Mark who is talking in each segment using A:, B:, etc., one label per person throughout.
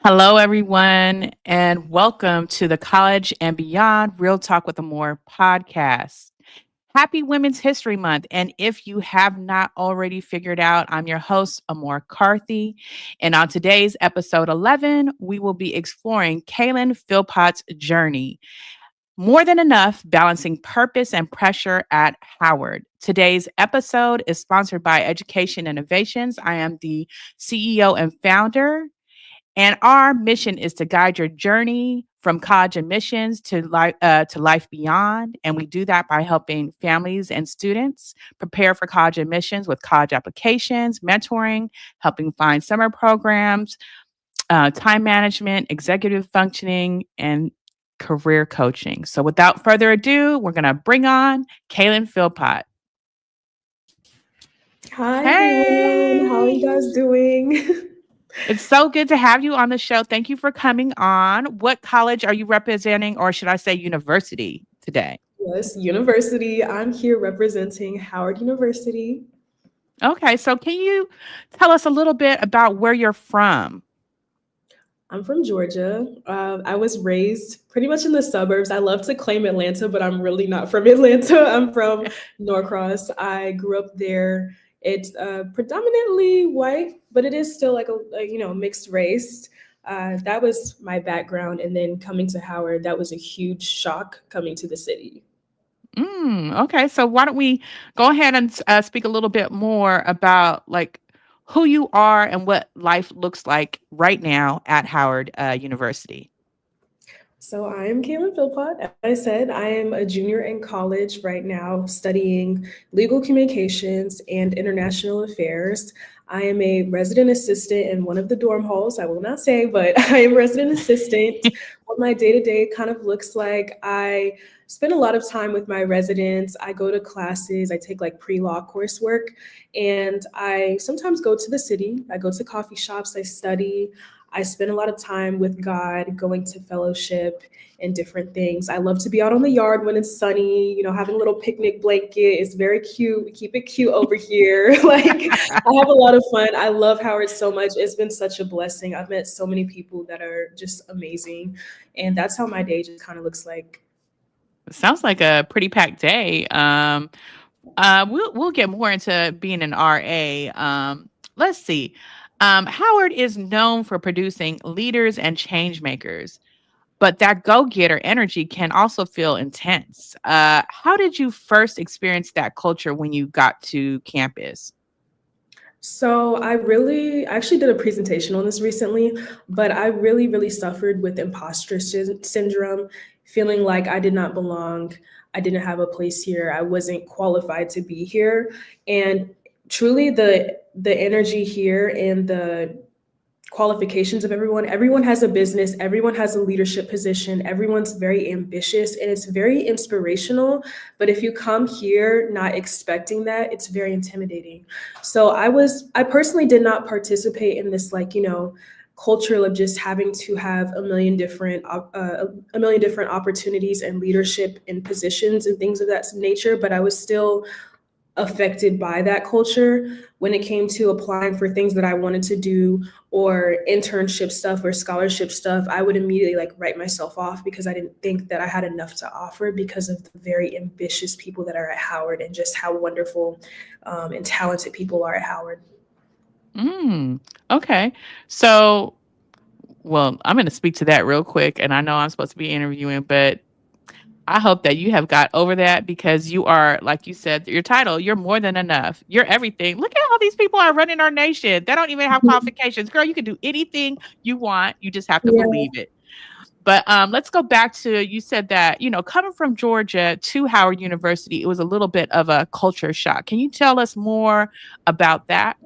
A: Hello, everyone, and welcome to the College and Beyond Real Talk with Amore podcast. Happy Women's History Month. And if you have not already figured out, I'm your host, Amore Carthy. And on today's episode 11, we will be exploring Kailyn Philpot's journey. More than enough, balancing purpose and pressure at Howard. Today's episode is sponsored by Education Innovations. I am the CEO and founder, and our mission is to guide your journey from college admissions to life beyond. And we do that by helping families and students prepare for college admissions with college applications, mentoring, helping find summer programs, time management, executive functioning, and career coaching. So without further ado, we're going to bring on Kailyn Philpot.
B: Hi everyone, how are you
A: Hey.
B: guys doing?
A: It's so good to have you on the show. Thank you for coming on. What college are you representing, or should I say university today?
B: Yes, university. I'm here representing Howard University.
A: Okay, so can you tell us a little bit about where you're from?
B: I'm from Georgia. I was raised pretty much in the suburbs. I love to claim Atlanta, but I'm really not from Atlanta. I'm from Norcross. I grew up there. It's predominantly white, but it is still like a mixed race. That was my background, and then coming to Howard, that was a huge shock coming to the city.
A: Okay, so why don't we go ahead and speak a little bit more about like who you are and what life looks like right now at Howard University.
B: So I am Kailyn Philpot. As I said, I am a junior in college right now studying legal communications and international affairs. I am a resident assistant in one of the dorm halls. I will not say, but I am resident assistant. What my day-to-day kind of looks like, I spend a lot of time with my residents. I go to classes, I take like pre-law coursework, and I sometimes go to the city. I go to coffee shops, I study. I spend a lot of time with God, going to fellowship and different things. I love to be out on the yard when it's sunny, having a little picnic blanket. It's very cute. We keep it cute over here. Like, I have a lot of fun. I love Howard so much. It's been such a blessing. I've met so many people that are just amazing. And that's how my day just kind of looks like.
A: Sounds like a pretty packed day. We'll get more into being an RA. Let's see. Howard is known for producing leaders and change makers, but that go-getter energy can also feel intense. How did you first experience that culture when you got to campus?
B: So I actually did a presentation on this recently, but I really, really suffered with syndrome, feeling like I did not belong. I didn't have a place here. I wasn't qualified to be here. And truly the energy here and the qualifications of everyone has a business, everyone has a leadership position, everyone's very ambitious, and it's very inspirational. But if you come here not expecting that, it's very intimidating. So I personally did not participate in this culture of just having to have a million different opportunities and leadership and positions and things of that nature, but I was still affected by that culture when it came to applying for things that I wanted to do, or internship stuff or scholarship stuff. I would immediately write myself off because I didn't think that I had enough to offer because of the very ambitious people that are at Howard and just how wonderful and talented people are at Howard.
A: Okay. So, well, I'm going to speak to that real quick. And I know I'm supposed to be interviewing, but I hope that you have got over that because you are, like you said, your title, you're more than enough. You're everything. Look at how these people are running our nation. They don't even have qualifications. Girl, you can do anything you want. You just have to
B: Yeah.
A: believe it. But let's go back to, you said that, coming from Georgia to Howard University, it was a little bit of a culture shock. Can you tell us more about that?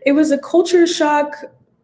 B: It was a culture shock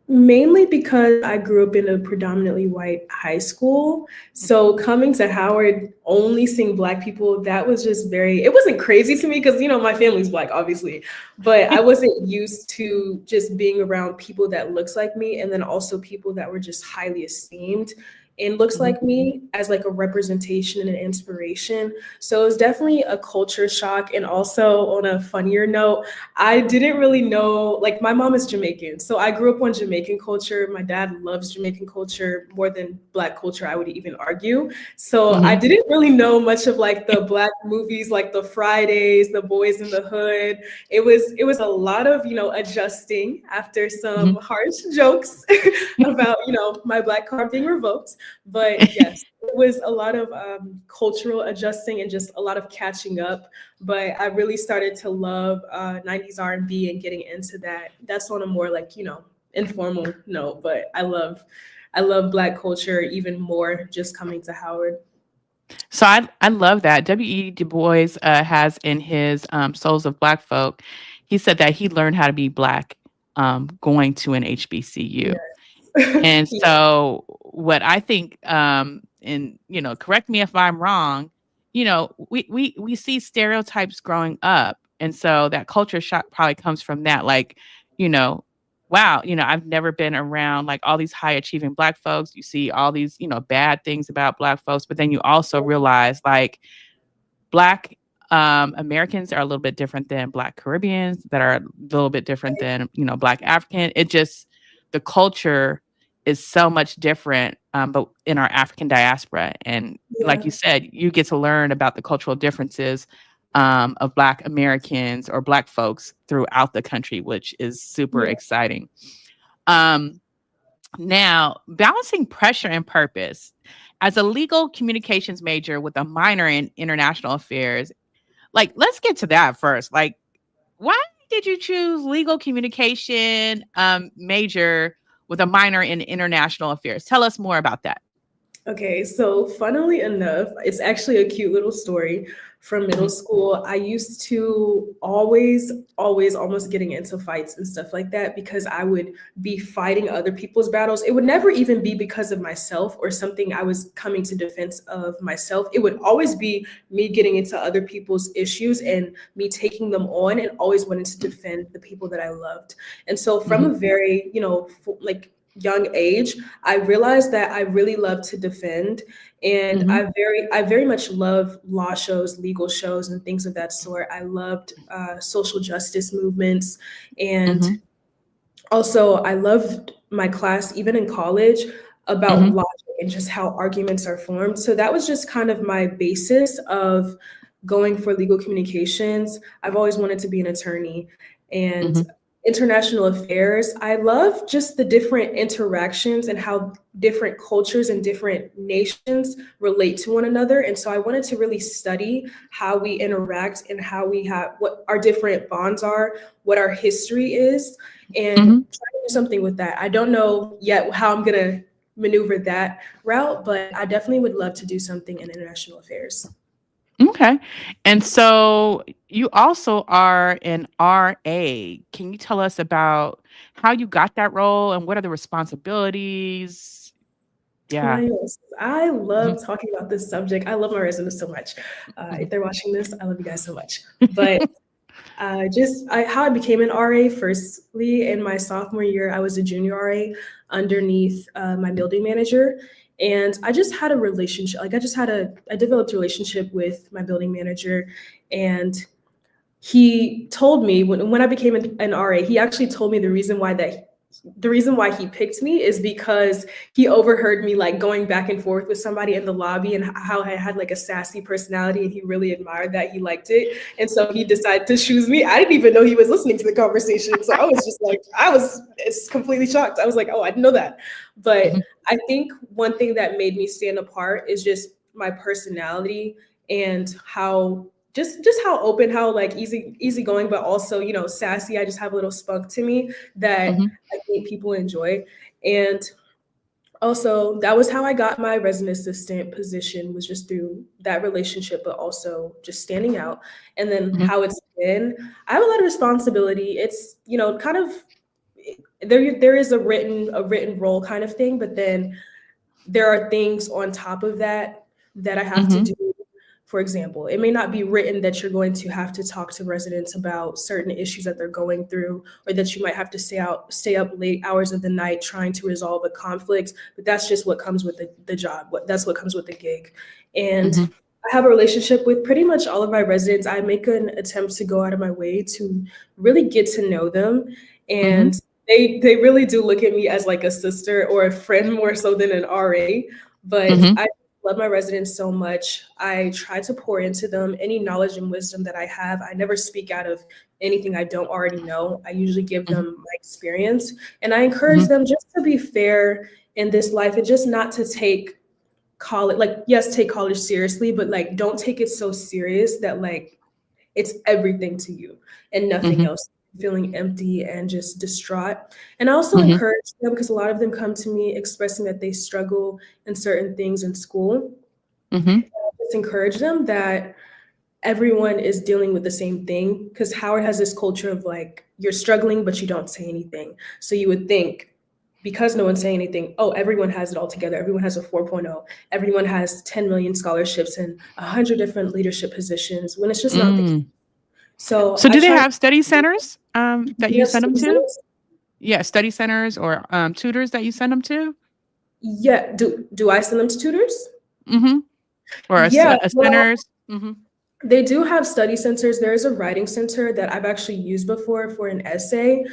B: mainly because I grew up in a predominantly white high school. So coming to Howard, only seeing Black people, that was just it wasn't crazy to me because, my family's Black, obviously, but I wasn't used to just being around people that looks like me. And then also people that were just highly esteemed. and looks
A: Mhm.
B: like me as like a representation and an inspiration. So it was definitely a culture shock. And also, on a funnier note, I didn't really know, like, my mom is Jamaican. So I grew up on Jamaican culture. My dad loves Jamaican culture more than Black culture, I would even argue. So I
A: Mhm.
B: didn't really know much of like the Black movies, like the Fridays, the Boys in the Hood. It was a lot of, adjusting after some
A: Mhm.
B: harsh jokes about, my Black card being revoked. But yes, it was a lot of cultural adjusting and just a lot of catching up. But I really started to love 90s R&B and getting into that. That's on a more like, informal note, but I love Black culture even more just coming to Howard.
A: So I love that. W.E. Du Bois has in his Souls of Black Folk, he said that he learned how to be Black going to an HBCU.
B: Yes.
A: And
B: Yeah.
A: so what I think, and correct me if I'm wrong, we see stereotypes growing up. And so that culture shock probably comes from that. Like, you know, wow, I've never been around like all these high achieving Black folks. You see all these, bad things about Black folks, but then you also realize like Black Americans are a little bit different than Black Caribbeans, that are a little bit different than, Black African. It just, the culture is so much different, but in our African diaspora. And like
B: Yeah.
A: you said, you get to learn about the cultural differences of Black Americans or Black folks throughout the country, which is super
B: Yeah.
A: exciting. Um, Now, balancing pressure and purpose. As a legal communications major with a minor in international affairs, like, let's get to that first. Like, why did you choose legal communication major with a minor in international affairs? Tell us more about that.
B: Okay, so funnily enough, it's actually a cute little story from middle
A: Mhm.
B: school. I used to always almost getting into fights and stuff like that because I would be fighting other people's battles. It would never even be because of myself or something I was coming to defense of myself. It would always be me getting into other people's issues and me taking them on and always wanting to defend the people that I loved. And so from
A: Mhm.
B: a very, like young age, I realized that I really love to defend, and
A: Mhm.
B: I very much love law shows, legal shows, and things of that sort. I loved social justice movements, and
A: Mhm.
B: also I loved my class, even in college, about
A: Mhm.
B: logic and just how arguments are formed. So that was just kind of my basis of going for legal communications. I've always wanted to be an attorney, and
A: Mhm.
B: international affairs. I love just the different interactions and how different cultures and different nations relate to one another. And so I wanted to really study how we interact and how we have what our different bonds are, what our history is, and
A: Mhm.
B: try to do something with that. I don't know yet how I'm going to maneuver that route, but I definitely would love to do something in international affairs.
A: Okay. And so you also are an RA. Can you tell us about how you got that role and what are the responsibilities? Yeah.
B: Yes, I
A: Mhm.
B: love talking about this subject. I love my residents so much. If they're watching this, I love you guys so much. But how I became an RA, firstly, in my sophomore year, I was a junior RA underneath my building manager. And I just had a relationship, like I developed a relationship with my building manager. And he told me when I became an RA, he actually told me the reason why he picked me is because he overheard me like going back and forth with somebody in the lobby and how I had like a sassy personality and he really admired that, he liked it, and so he decided to choose me. I didn't even know he was listening to the conversation, so it's completely shocked. I was like, oh, I didn't know that. But
A: Mhm.
B: I think one thing that made me stand apart is just my personality and how just how open, how like easygoing, but also, sassy. I just have a little spunk to me that
A: Mhm.
B: I think people enjoy. And also, that was how I got my resident assistant position, was just through that relationship, but also just standing out. And then
A: Mhm.
B: how it's been, I have a lot of responsibility. It's, kind of there is a written role kind of thing, but then there are things on top of that that I have to
A: Mhm.
B: do For example, it may not be written that you're going to have to talk to residents about certain issues that they're going through, or that you might have to stay up late hours of the night trying to resolve a conflict. But that's just what comes with the job. That's what comes with the gig. And
A: Mm-hmm.
B: I have a relationship with pretty much all of my residents. I make an attempt to go out of my way to really get to know them.
A: Mm-hmm.
B: And they really do look at me as like a sister or a friend more so than an RA. But
A: Mm-hmm.
B: I love my residents so much. I try to pour into them any knowledge and wisdom that I have. I never speak out of anything I don't already know. I usually give
A: Mm-hmm.
B: them my experience, and I encourage
A: Mm-hmm.
B: them just to be fair in this life and just not to take college, like, yes, take college seriously, but like don't take it so serious that like it's everything to you and nothing
A: Mm-hmm.
B: else, feeling empty and just distraught. And I also
A: Mm-hmm.
B: encourage them, because a lot of them come to me expressing that they struggle in certain things in school.
A: Mm-hmm.
B: Just encourage them that everyone is dealing with the same thing, because Howard has this culture of like you're struggling but you don't say anything. So you would think, because no one's saying anything, oh, everyone has it all together. Everyone has a 4.0. Everyone has 10 million scholarships and 100 different leadership positions, when it's just not the case.
A: Mm.
B: So
A: So
B: I
A: do they
B: try
A: have study centers that
B: we
A: you
B: have
A: send them
B: study
A: to?
B: centers.
A: Yeah, study centers or tutors that you send them to?
B: Yeah. Do I send them to tutors?
A: Mm-hmm. Or
B: Yeah.
A: a
B: Well,
A: centers? Mm-hmm.
B: they do have study centers. There is a writing center that I've actually used before for an essay.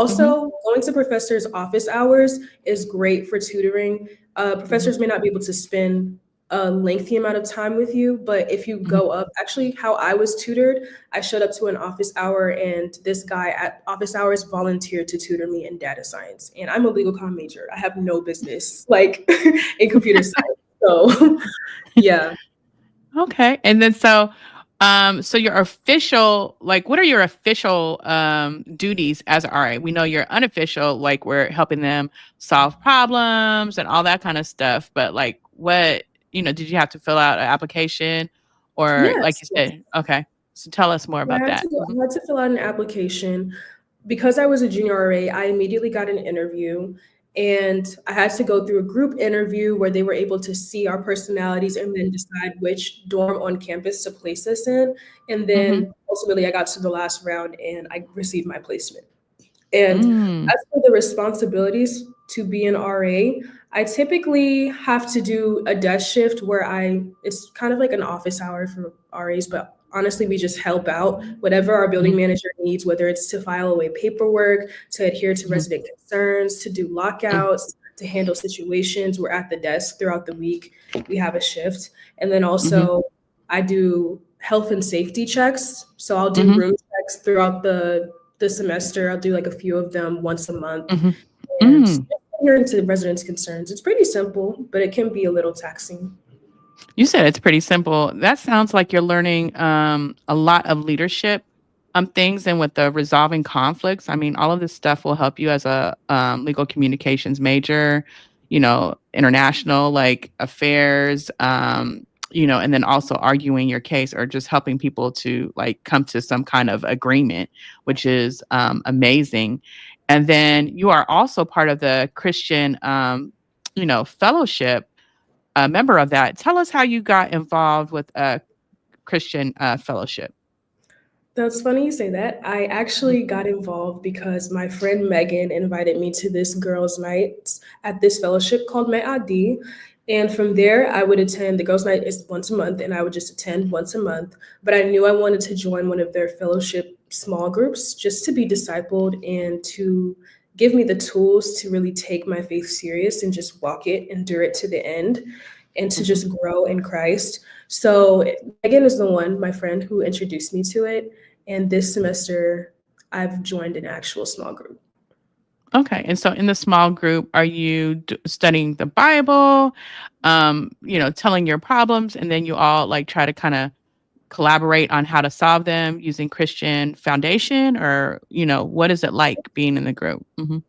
A: Mm-hmm.
B: Also, going to professors' office hours is great for tutoring.
A: Mm-hmm.
B: Professors may not be able to spend a lengthy amount of time with you, but if you
A: Mm-hmm.
B: go up, actually, how I was tutored, I showed up to an office hour, and this guy at office hours volunteered to tutor me in data science. And I'm a legal comm major. I have no business like in computer science. So, yeah.
A: Okay. And then so your official, like what are your official duties as an RA? We know your unofficial, like we're helping them solve problems and all that kind of stuff. But like what, did you have to fill out an application or like you
B: Yes.
A: said, okay. So tell us more
B: Yeah,
A: about that.
B: I had to fill out an application. Because I was a junior RA, I immediately got an interview, and I had to go through a group interview where they were able to see our personalities and then decide which dorm on campus to place us in. And
A: Mm-hmm.
B: then ultimately I got to the last round and I received my placement. And
A: Mm,
B: as for the responsibilities to be an RA, I typically have to do a desk shift where it's kind of like an office hour for RAs, but honestly, we just help out whatever our building
A: mhm,
B: manager needs, whether it's to file away paperwork, to adhere to
A: mhm,
B: resident concerns, to do
A: mm,
B: lockouts, to handle situations. We're at the desk throughout the week. We have a shift. And then
A: mhm,
B: also, I do health and safety checks. So I'll do
A: mhm,
B: room checks throughout the semester. I'll do like a few of them once a month,
A: mhm,
B: and
A: mm.
B: adhere to residents' concerns. It's pretty simple, but it can be a little taxing.
A: You said it's pretty simple. That sounds like you're learning a lot of leadership things and with the resolving conflicts. I mean, all of this stuff will help you as a legal communications major, international like affairs, and then also arguing your case or just helping people to like come to some kind of agreement, which is amazing. And then you are also part of the Christian, fellowship, a member of that. Tell us how you got involved with a Christian fellowship.
B: That's funny you say that. I
A: Mhm,
B: actually got involved because my friend Megan invited me to this girls' night at this fellowship called Me'adi. And from there, I would attend. The girls' night is once a month, and I would just attend once a month. But I knew I wanted to join one of their fellowship small groups just to be discipled and to give me the tools to really take my faith serious and just walk it, endure it to the end, and to
A: mhm.
B: just grow in Christ. So Megan is the one, my friend, who introduced me to it. And this semester, I've joined an actual small group.
A: Okay, and so in the small group, are you studying the Bible, telling your problems, and then you all like try to kind of collaborate on how to solve them using Christian foundation, or what is it like being in the group? Hmm.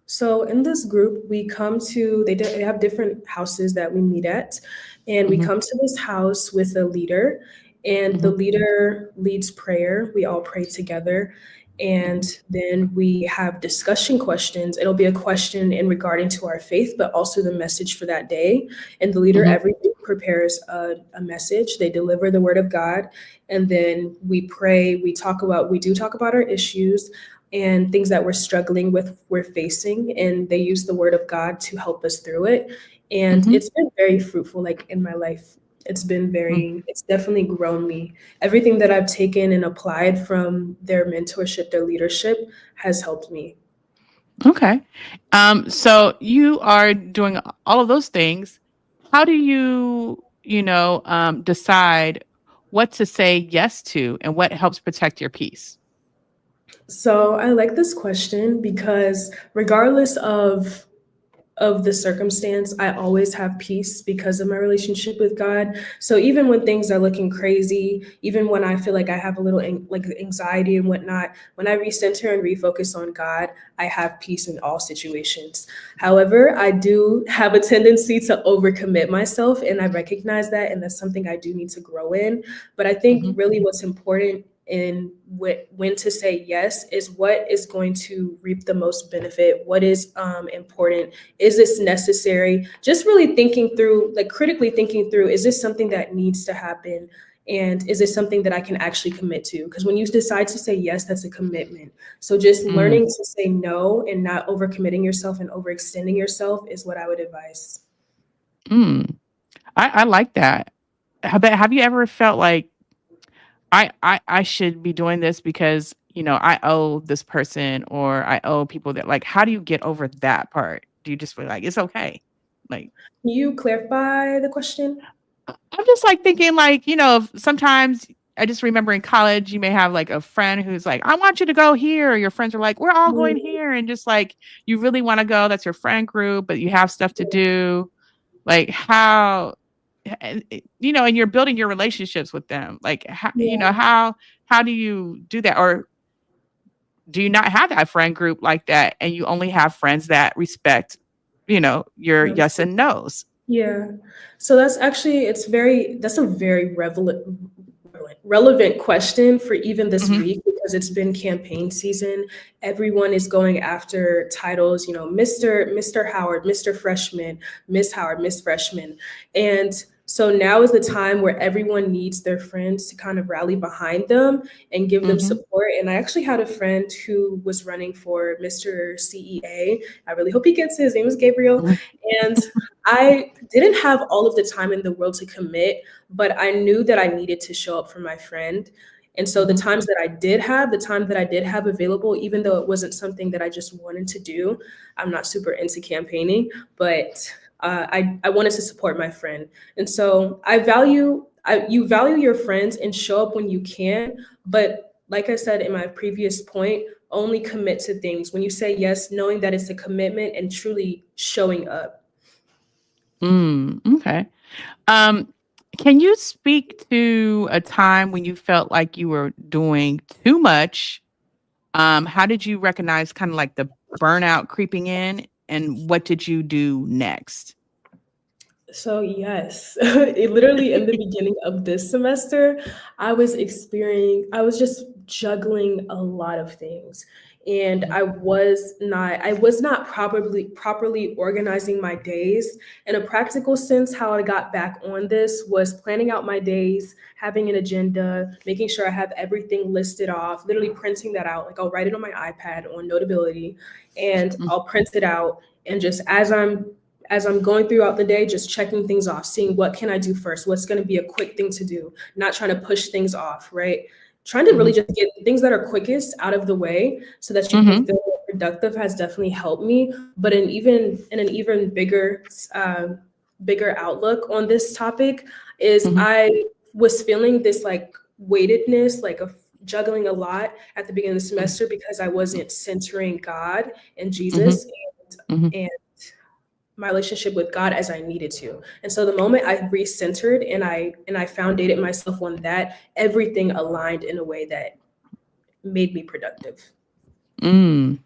B: So in this group, we come to they have different houses that we meet at, and we
A: Hmm.
B: come to this house with a leader, and the
A: Hmm.
B: leader leads prayer. We all pray together, and
A: Hmm.
B: then we have discussion questions. It'll be a question in regarding to our faith, but also the message for that day. And the leader
A: Hmm.
B: every week prepares a message. They deliver the word of God, and then we pray. We do talk about our issues and things that we're struggling with, we're facing, and they use the word of God to help us through it. And
A: Mhm.
B: it's been very fruitful, like in my life.
A: Mm.
B: It's definitely grown me. Everything that I've taken and applied from their mentorship, their leadership has helped me.
A: Okay. So you are doing all of those things. How do you decide what to say yes to and what helps protect your peace?
B: So I like this question because regardless of the circumstance, I always have peace because of my relationship with God. So even when things are looking crazy, even when I feel like I have a little like anxiety and whatnot, when I recenter and refocus on God, I have peace in all situations. However, I do have a tendency to overcommit myself, and I recognize that, and that's something I do need to grow in. But I think
A: Mhm.
B: really what's important in when to say yes is what is going to reap the most benefit, what is important, is this necessary, just really thinking through, like critically thinking through, is this something that needs to happen, and is this something that I can actually commit to? Because when you decide to say yes, that's a commitment. So just
A: Mm,
B: learning to say no and not overcommitting yourself and overextending yourself is what I would advise.
A: mm. I like that. Have you ever felt like I should be doing this because I owe this person or I owe people that like how do you get over that part? Do you just feel like it's okay? Like
B: Can you clarify the question?
A: I'm just like thinking like, sometimes I just remember in college you may have like a friend who's like, I want you to go here. Or your friends are like, we're all going
B: Mm,
A: here. And just like you really want to go. That's your friend group, but you have stuff to do. Like how and you're building your relationships with them. Like how
B: yeah,
A: how do you do that? Or do you not have that friend group like that and you only have friends that respect, your
B: no.
A: yes and no's?
B: Yeah. So that's a very relevant question for even this
A: Mhm.
B: week because it's been campaign season. Everyone is going after titles, Mr. Howard, Mr. Freshman, Miss Howard, Miss Freshman. And so now is the time where everyone needs their friends to kind of rally behind them and give them
A: Mhm.
B: support. And I actually had a friend who was running for Mr. CEA. I really hope he gets it. His name is Gabriel.
A: Mhm.
B: And I didn't have all of the time in the world to commit, but I knew that I needed to show up for my friend. And so
A: Mhm.
B: the time that I did have available, even though it wasn't something that I just wanted to do, I'm not super into campaigning, but I wanted to support my friend. And so you value your friends and show up when you can. But like I said in my previous point, only commit to things. When you say yes, knowing that it's a commitment and truly showing up.
A: Okay. Um, can you speak to a time when you felt like you were doing too much? How did you recognize kind of like the burnout creeping in, and what did you do next?
B: So yes, it literally in the beginning of this semester, I was just juggling a lot of things. And
A: Mhm.
B: I was not properly organizing my days. In a practical sense, how I got back on this was planning out my days, having an agenda, making sure I have everything listed off, literally printing that out. Like I'll write it on my iPad on Notability and
A: Mm,
B: I'll print it out. And just as I'm going throughout the day, just checking things off, seeing what can I do first, what's going to be a quick thing to do, not trying to push things off, right? Trying to really
A: mhm.
B: just get things that are quickest out of the way so that you can
A: Mhm.
B: feel more productive has definitely helped me. But in an even bigger outlook on this topic is
A: Mhm.
B: I was feeling this like weightedness, like of juggling a lot at the beginning of the
A: Mhm.
B: semester because I wasn't centering God and
A: Mhm.
B: Jesus
A: Mhm.
B: and my relationship with God as I needed to. And so the moment I recentered and I foundated myself on that, everything aligned in a way that made me productive.
A: Mm.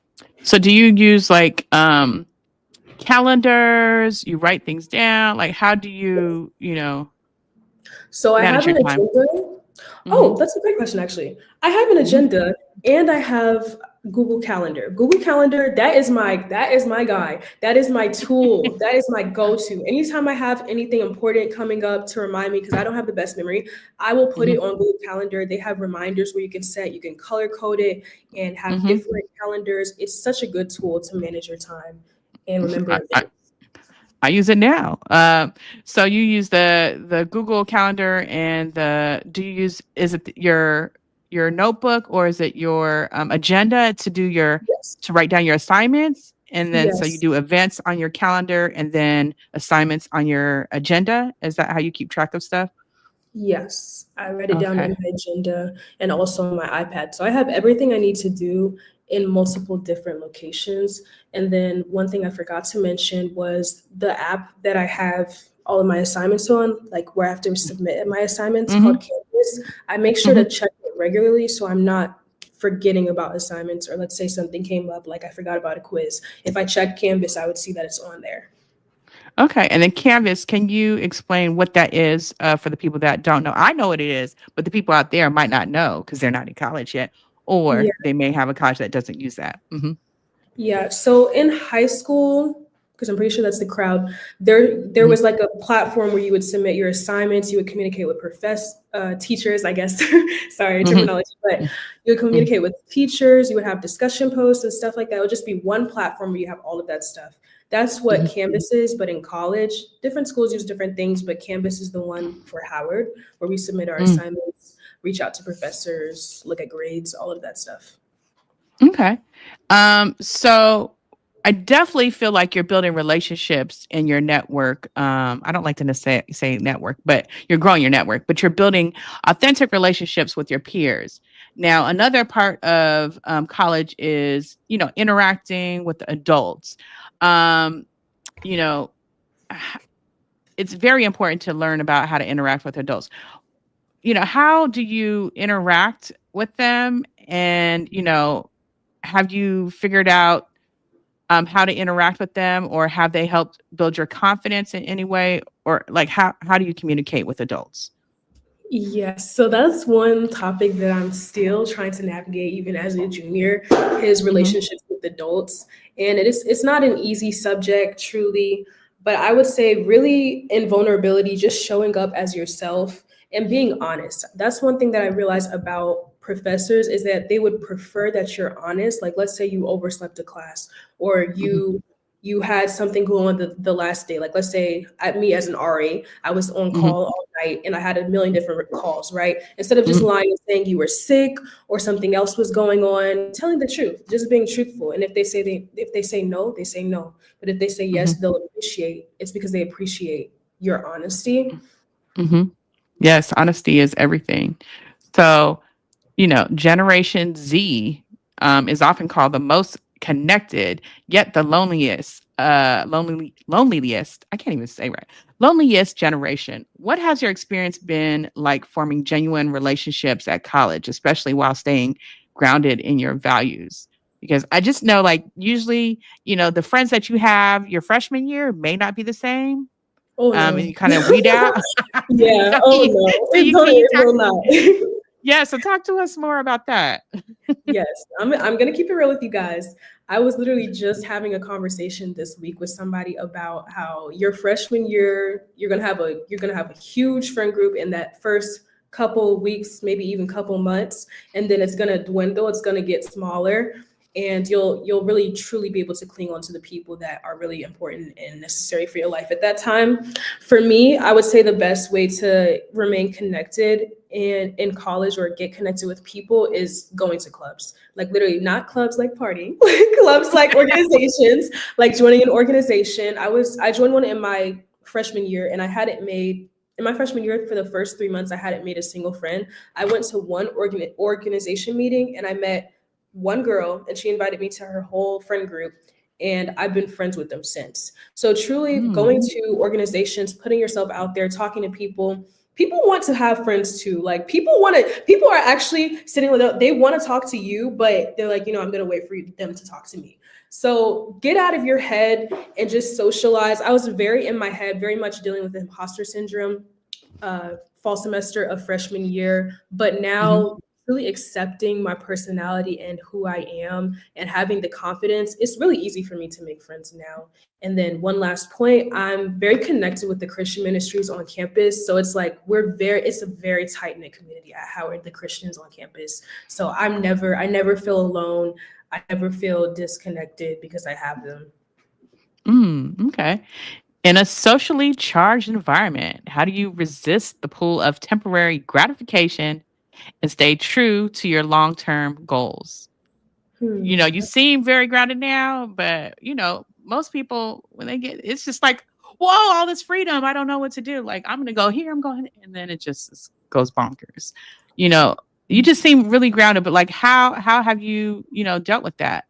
A: So do you use like calendars? You write things down? Like how do you
B: So I
A: manage
B: have
A: your
B: an
A: time?
B: agenda. Oh,
A: Mhm.
B: that's a great question actually. I have an
A: Mhm.
B: agenda and I have Google Calendar. Google Calendar, that is my guy. That is my tool. That is my go-to. Anytime I have anything important coming up to remind me, because I don't have the best memory, I will put it
A: Mhm.
B: on Google Calendar. They have reminders where you can set, you can color code it and have
A: Mhm.
B: different calendars. It's such a good tool to manage your time and
A: Mhm.
B: remember
A: I
B: events.
A: I use it now. So you use the Google Calendar and the do you use is it your notebook or is it your agenda to do your
B: Yes.
A: to write down your assignments? And then so you
B: Yes.
A: do events on your calendar and then assignments on your agenda. Is that how you keep track of stuff?
B: Yes, I write it down
A: Okay.
B: in my agenda and also on my iPad. So I have everything I need to do in multiple different locations. And then one thing I forgot to mention was the app that I have all of my assignments on, like where I have to submit my assignments called
A: Mhm.
B: Canvas. I make sure to
A: Mhm.
B: check it regularly so I'm not forgetting about assignments or let's say something came up like I forgot about a quiz. If I check Canvas, I would see that it's on there.
A: Okay, and then Canvas, can you explain what that is, for the people that don't know? I know what it is, but the people out there might not know because 'cause they're not in college yet, or they may have a college that doesn't use that. Mhm,
B: Yeah, so in high school, because I'm pretty sure that's the crowd, there
A: mhm,
B: was like a platform where you would submit your assignments, you would communicate with teachers, I guess. Sorry,
A: mhm,
B: terminology, but
A: mm,
B: you would
A: mm,
B: communicate with teachers, you would have discussion posts and stuff like that. It would just be one platform where you have all of that stuff. That's what
A: mhm,
B: Canvas is, but in college, different schools use different things, but Canvas is the one for Howard where we submit our
A: mm.
B: assignments, reach out to professors, look at grades, all of that stuff.
A: Okay. So I definitely feel like you're building relationships in your network. I don't like to say network, but you're growing your network, but you're building authentic relationships with your peers. Now, another part of college is, interacting with adults. Um, you know, h- it's very important to learn about how to interact with adults. How do you interact with them? And, have you figured out how to interact with them, or have they helped build your confidence in any way? Or like how do you communicate with adults?
B: Yes, so that's one topic that I'm still trying to navigate even as a junior, is
A: Mhm,
B: relationships with adults. And it's not an easy subject truly, but I would say really in vulnerability, just showing up as yourself and being honest. That's one thing that I realized about professors is that they would prefer that you're honest. Like let's say you overslept a class or
A: mhm,
B: you had something go on the last day. Like let's say at me as an RA, I was on
A: mhm,
B: call all night and I had a million different calls, right? Instead of just
A: mhm,
B: lying and saying you were sick or something else was going on, telling the truth, just being truthful. And if they say no, they say no. But if they say yes,
A: mhm,
B: they'll appreciate. It's because they appreciate your honesty.
A: mhm. Yes, honesty is everything. So, Generation Z is often called the most connected, yet the loneliest. I can't even say right. Loneliest generation. What has your experience been like forming genuine relationships at college, especially while staying grounded in your values? Because I just know, like, usually, the friends that you have your freshman year may not be the same,
B: Oh
A: and
B: no.
A: you kind of weed out.
B: Yeah.
A: so,
B: Oh
A: you,
B: no.
A: so you can you
B: It
A: talk?
B: will not.
A: Yeah, so talk to us more about that.
B: Yes, I'm gonna keep it real with you guys. I was literally just having a conversation this week with somebody about how your freshman year you're gonna have a huge friend group in that first couple weeks, maybe even couple months, and then it's gonna dwindle. It's gonna get smaller, and you'll really truly be able to cling on to the people that are really important and necessary for your life at that time. For me, I would say the best way to remain connected in college or get connected with people is going to clubs. Like literally not clubs like partying, clubs like organizations, like joining an organization. I joined one in my freshman year and I hadn't made in my freshman year for the first 3 months, I hadn't made a single friend. I went to one organization meeting and I met one girl and she invited me to her whole friend group and I've been friends with them since. So truly
A: Mm,
B: going to organizations, putting yourself out there, talking to people want to have friends too. Like people are actually sitting with they want to talk to you, but they're like, I'm gonna wait for them to talk to me. So get out of your head and just socialize. I was very in my head, very much dealing with imposter syndrome, fall semester of freshman year, but
A: mhm,
B: now really accepting my personality and who I am and having the confidence, it's really easy for me to make friends now. And then one last point, I'm very connected with the Christian ministries on campus. So it's like it's a very tight-knit community at Howard, the Christians on campus. So I never feel alone. I never feel disconnected because I have them.
A: Okay. In a socially charged environment, how do you resist the pull of temporary gratification and stay true to your long-term goals?
B: Hmm.
A: You seem very grounded now, but most people when they get it's just like, whoa, all this freedom. I don't know what to do. Like, I'm gonna go here, I'm going, and then it just goes bonkers. You know, you just seem really grounded, but like how have you dealt with that?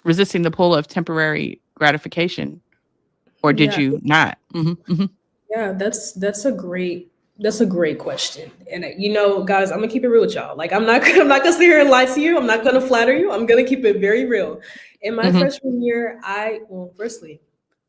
A: Resisting the pull of temporary gratification, or did
B: Yeah,
A: you not?
B: yeah, that's a great question. And guys, I'm gonna keep it real with y'all. Like I'm not gonna sit here and lie to you. I'm not gonna flatter you. I'm gonna keep it very real. In my
A: Mhm.
B: freshman year, firstly,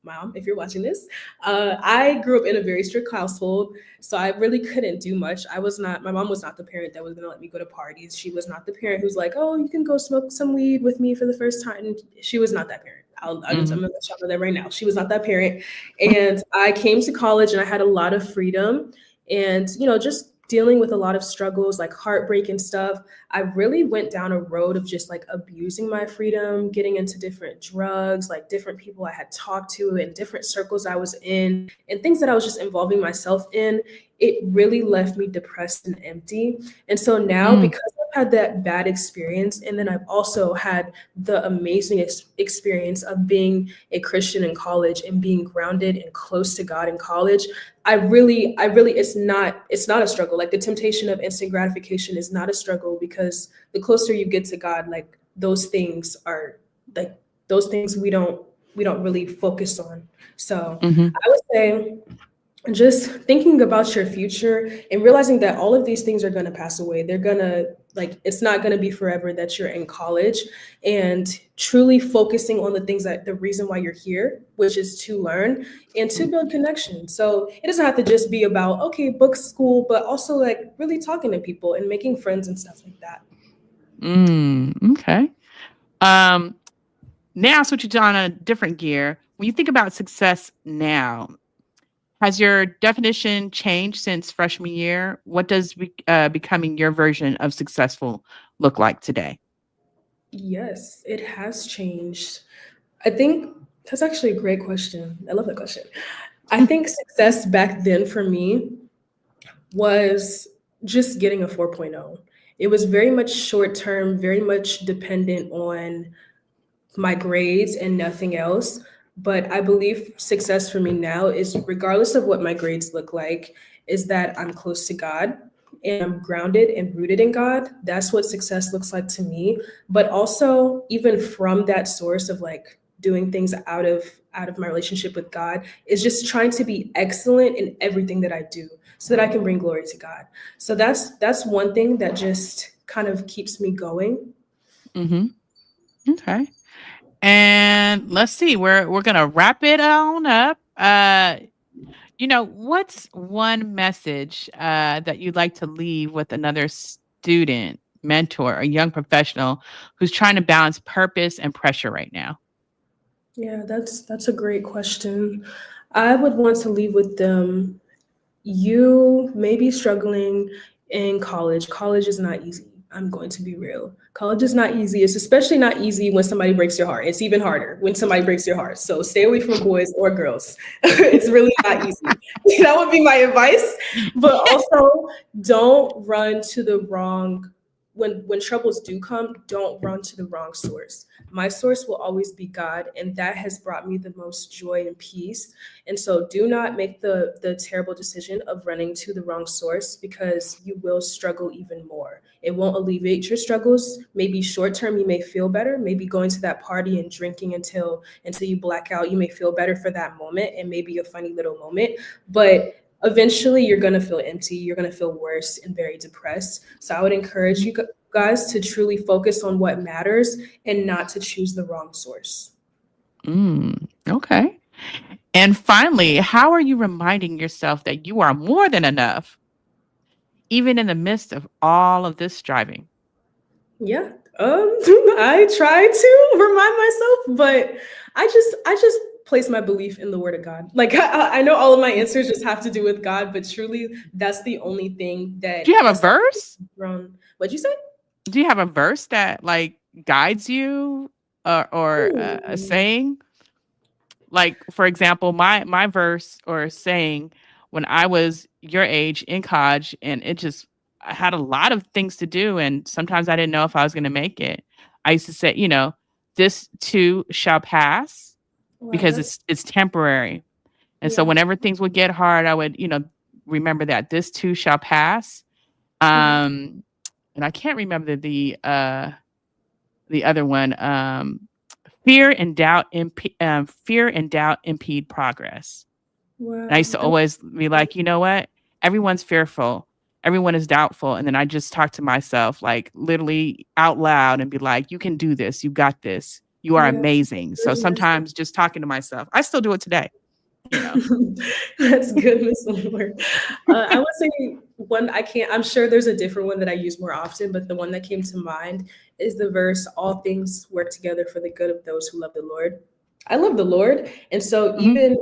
B: mom, if you're watching this, I grew up in a very strict household, so I really couldn't do much. My mom was not the parent that was gonna let me go to parties. She was not the parent who's like, oh, you can go smoke some weed with me for the first time. She was not that parent. I'm
A: Mhm.
B: gonna let y'all know that right now. She was not that parent. And I came to college and I had a lot of freedom and, just dealing with a lot of struggles like heartbreak and stuff. I really went down a road of just like abusing my freedom, getting into different drugs, like different people I had talked to and different circles I was in and things that I was just involving myself in. It really left me depressed and empty. And so now,
A: Mm.
B: because I've had that bad experience, and then I've also had the amazing experience of being a Christian in college and being grounded and close to God in college, I really, it's not a struggle. Like the temptation of instant gratification is not a struggle because the closer you get to God, like like those things we don't really focus on. So
A: Mhm.
B: I would say just thinking about your future and realizing that all of these things are going to pass away. They're going to like it's not going to be forever that you're in college, and truly focusing on the things that the reason why you're here, which is to learn and to
A: Mm.
B: build connection. So it doesn't have to just be about okay, book school, but also like really talking to people and making friends and stuff like that.
A: Okay. Um, Now switching on a different gear. When you think about success now, has your definition changed since freshman year? What does becoming your version of successful look like today?
B: Yes, it has changed. I think that's actually a great question. I love that question. I think success back then for me was just getting a 4.0. It was very much short term, very much dependent on my grades and nothing else. But I believe success for me now is regardless of what my grades look like, is that I'm close to God and I'm grounded and rooted in God. That's what success looks like to me. But also even from that source of like doing things out of my relationship with God is just trying to be excellent in everything that I do so that I can bring glory to God. So that's one thing that just kind of keeps me going.
A: Hmm. Okay. And let's see, we're gonna wrap it on up. What's one message that you'd like to leave with another student, mentor, a young professional who's trying to balance purpose and pressure right now?
B: Yeah, that's a great question. I would want to leave with them. You may be struggling in college. College is not easy. I'm going to be real. College is not easy. It's especially not easy when somebody breaks your heart. It's even harder when somebody breaks your heart. So stay away from boys or girls. It's really not easy. That would be my advice. But also don't run to the wrong when troubles do come, don't run to the wrong source. My source will always be God, and that has brought me the most joy and peace. And so do not make the terrible decision of running to the wrong source because you will struggle even more. It won't alleviate your struggles. Maybe short term you may feel better. Maybe going to that party and drinking until you black out, you may feel better for that moment and maybe a funny little moment. But eventually you're going to feel empty, you're going to feel worse and very depressed. So I would encourage you guys to truly focus on what matters and not to choose the wrong source.
A: Okay. And finally, how are you reminding yourself that you are more than enough, even in the midst of all of this striving?
B: Yeah. I try to remind myself, but I just place my belief in the word of God. Like I know all of my answers just have to do with God, but truly that's the only thing
A: Do you have a
B: that's
A: verse?
B: thrown. What'd you say?
A: Do you have a verse that like guides you, or a
B: Ooh.
A: saying? Like, for example, my verse or saying when I was your age in college, and I had a lot of things to do, and sometimes I didn't know if I was going to make it. I used to say, this too shall pass,
B: Oh, I
A: because
B: love
A: it's temporary. And so
B: yeah.
A: whenever things would get hard, I would, remember that this too shall pass.
B: Mhm.
A: And I can't remember the other one. Fear and doubt impede progress. And I used
B: Wow.
A: to always be like, you know what? Everyone's fearful. Everyone is doubtful. And then I just talk to myself, like literally out loud, and be like, you can do this. You got this. You are
B: Yeah.
A: amazing. So
B: Good message.
A: sometimes just talking to myself, I still do it today, you know.
B: That's good, Miss Lord. I would say one I can't. I'm sure there's a different one that I use more often, but the one that came to mind is the verse, "All things work together for the good of those who love the Lord." I love the Lord, and so
A: Mhm.
B: even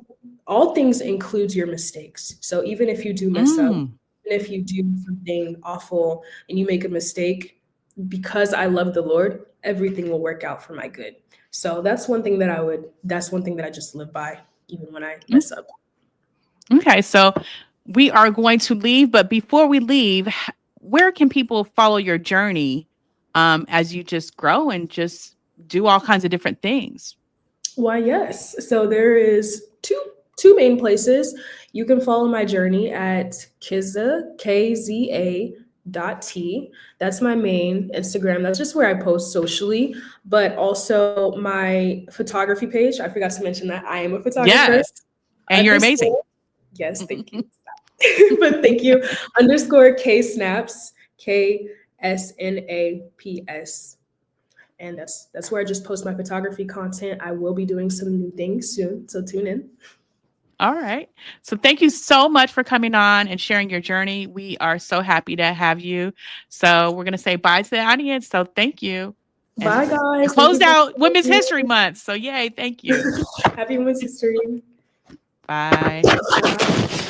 B: all things includes your mistakes. So even if you do mess up,
A: Mm.
B: even if you do something awful and you make a mistake, because I love the Lord, everything will work out for my good. So that's one thing that I would. That's one thing that I just live by, even when I
A: Mm.
B: mess up.
A: Okay, so we are going to leave, but before we leave, where can people follow your journey, as you just grow and just do all kinds of different things?
B: Why, yes. So there is two main places. You can follow my journey at Kizza, KZA dot T. That's my main Instagram. That's just where I post socially, but also my photography page. I forgot to mention that I am a photographer.
A: Yes, and you're amazing.
B: Underscore. Yes, thank you. But thank you. Underscore K snaps, KSNAPS, and that's where I just post my photography content. I will be doing some new things soon, so tune in.
A: All right. So thank you so much for coming on and sharing your journey. We are so happy to have you. So we're going to say bye to the audience. So thank you. And
B: Bye,
A: you
B: guys. Thank you
A: closed
B: for
A: out Women's
B: having
A: History Month. So yay, thank you.
B: me. Happy Women's History.
A: Bye.
B: Bye.